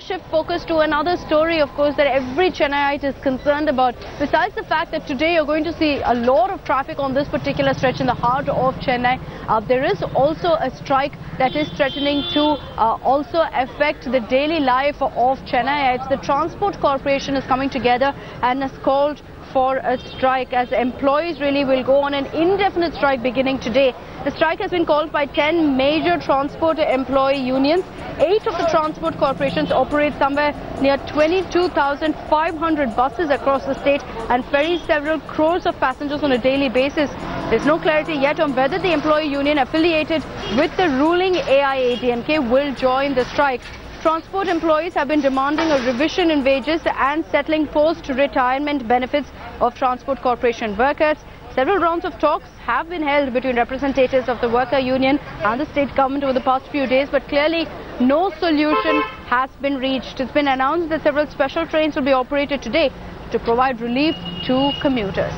shift focus to another story, of course, that every Chennaiite is concerned about. Besides the fact that today you're going to see a lot of traffic on this particular stretch in the heart of Chennai, there is also a strike that is threatening to also affect the daily life of Chennaiites. The Transport Corporation is coming together and has called for a strike, as employees really will go on an indefinite strike beginning today. The strike has been called by 10 major transport employee unions. 8 of the transport corporations operate somewhere near 22,500 buses across the state and ferry several crores of passengers on a daily basis. There's no clarity yet on whether the employee union affiliated with the ruling AIADMK will join the strike. Transport employees have been demanding a revision in wages and settling post-retirement benefits of Transport Corporation workers. Several rounds of talks have been held between representatives of the worker union and the state government over the past few days, but clearly no solution has been reached. It's been announced that several special trains will be operated today to provide relief to commuters.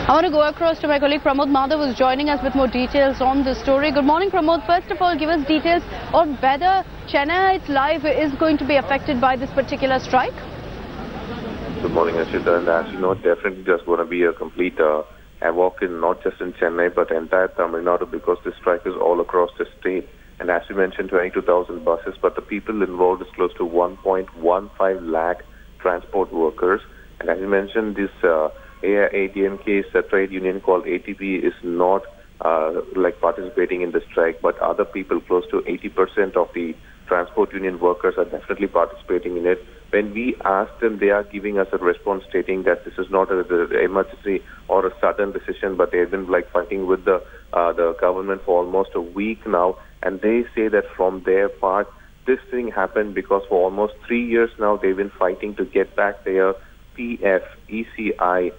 I want to go across to my colleague Pramod Madhav, who is joining us with more details on this story. Good morning, Pramod. First of all, give us details on whether Chennai's life is going to be affected by this particular strike. Good morning, Ashita. And as you know, definitely there's going to be a complete havoc in not just in Chennai but entire Tamil Nadu, because this strike is all across the state. And as you mentioned, 22,000 buses, but the people involved is close to 1.15 lakh transport workers. And as you mentioned, this AIADMK's trade union called ATP is not participating in the strike, but other people, close to 80% of the transport union workers, are definitely participating in it. When we ask them, they are giving us a response stating that this is not an emergency or a sudden decision, but they've been fighting with the government for almost a week now, and they say that from their part, this thing happened because for almost 3 years now they've been fighting to get back their PF, ECI,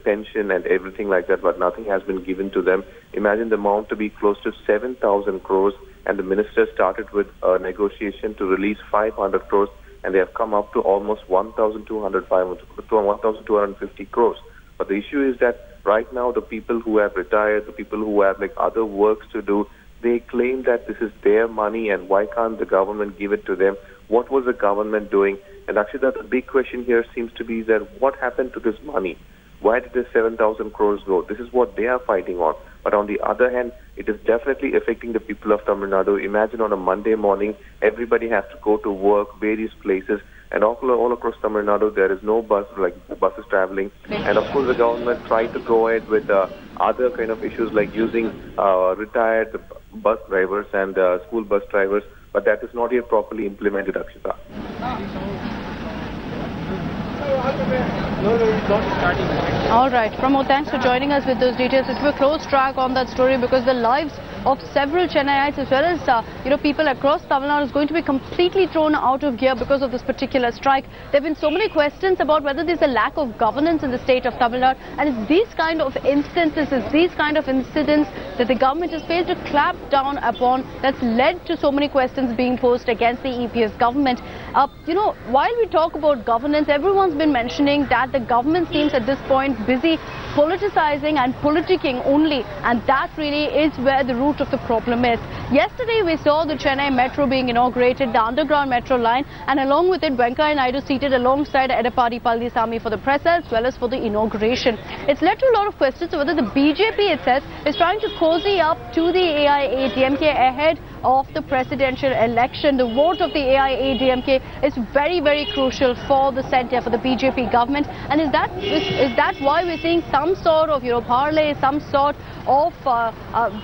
pension and everything like that, but nothing has been given to them. Imagine the amount to be close to 7,000 crores, and the minister started with a negotiation to release 500 crores, and they have come up to almost 1,250 crores. But the issue is that right now the people who have retired, the people who have other works to do, they claim that this is their money and why can't the government give it to them? What was the government doing? And actually the big question here seems to be that what happened to this money? Why did this 7,000 crores go? This is what they are fighting on. But on the other hand, it is definitely affecting the people of Tamil Nadu. Imagine on a Monday morning, everybody has to go to work, various places, and all across Tamil Nadu, there is no buses traveling. And of course, the government tried to go ahead with other kind of issues like using retired bus drivers and school bus drivers, but that is not yet properly implemented, Akshita. All right, Pramod, thanks for joining us with those details. It will close track on that story because the lives of several Chennaiites as well as people across Tamil Nadu is going to be completely thrown out of gear because of this particular strike. There have been so many questions about whether there's a lack of governance in the state of Tamil Nadu, and it's these kind of instances, it's these kind of incidents that the government has failed to clamp down upon that's led to so many questions being posed against the EPS government. While we talk about governance, everyone's been mentioning that the government seems at this point busy politicizing and politicking only, and that really is where the root of the problem is. Yesterday we saw the Chennai Metro being inaugurated, the underground metro line, and along with it Venkaiah Naidu seated alongside Edappadi Palanisamy for the press as well as for the inauguration. It's led to a lot of questions whether the BJP itself is trying to cozy up to the AIADMK ahead of the presidential election. The vote of the AIADMK is very, very crucial for the centre, for the BJP government. And is that why we're seeing some sort of, parlay, some sort of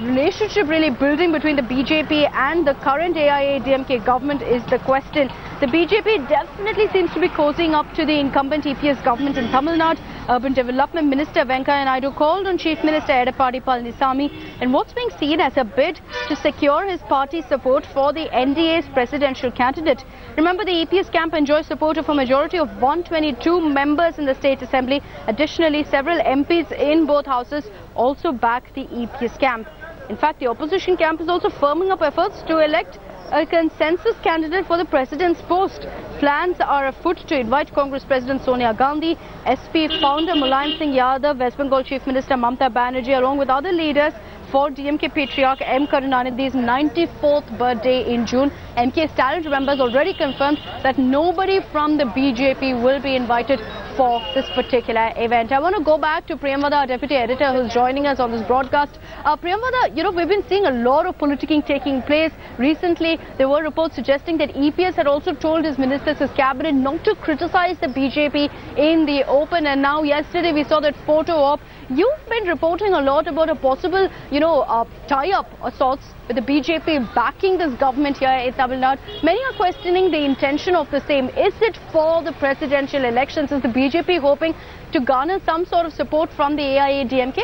relationship really building between the BJP and the current AIADMK government is the question. The BJP definitely seems to be cozying up to the incumbent EPS government in Tamil Nadu. Urban Development Minister Venkaiah Naidu called on Chief Minister Edappadi Palanisamy in what's being seen as a bid to secure his party's support for the NDA's presidential candidate. Remember, the EPS camp enjoys support of a majority of 122 members in the State Assembly. Additionally, several MPs in both houses also back the EPS camp. In fact, the opposition camp is also firming up efforts to elect a consensus candidate for the president's post. Plans are afoot to invite Congress President Sonia Gandhi, SP founder Mulayam Singh Yadav, West Bengal Chief Minister Mamata Banerjee, along with other leaders for DMK patriarch M. Karunanidhi's 94th birthday in June. MK's talent members already confirmed that nobody from the BJP will be invited for this particular event. I want to go back to Priyamvada, our deputy editor, who's joining us on this broadcast. Priyamvada, we've been seeing a lot of politicking taking place. Recently, there were reports suggesting that EPS had also told his ministers, his cabinet, not to criticize the BJP in the open. And now, yesterday, we saw that photo op. You've been reporting a lot about a possible, tie-up of sorts with the BJP backing this government here in Tamil Nadu. Many are questioning the intention of the same. Is it for the presidential elections? Is the BJP hoping to garner some sort of support from the AIADMK?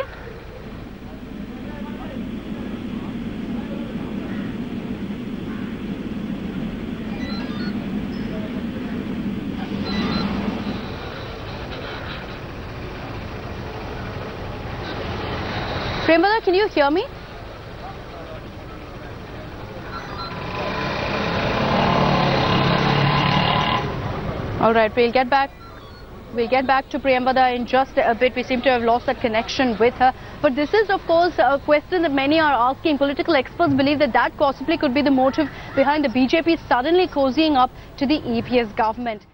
Priyamvada, can you hear me? All right, we'll get back to Priyamvada in just a bit. We seem to have lost that connection with her. But this is, of course, a question that many are asking. Political experts believe that possibly could be the motive behind the BJP suddenly cozying up to the EPS government.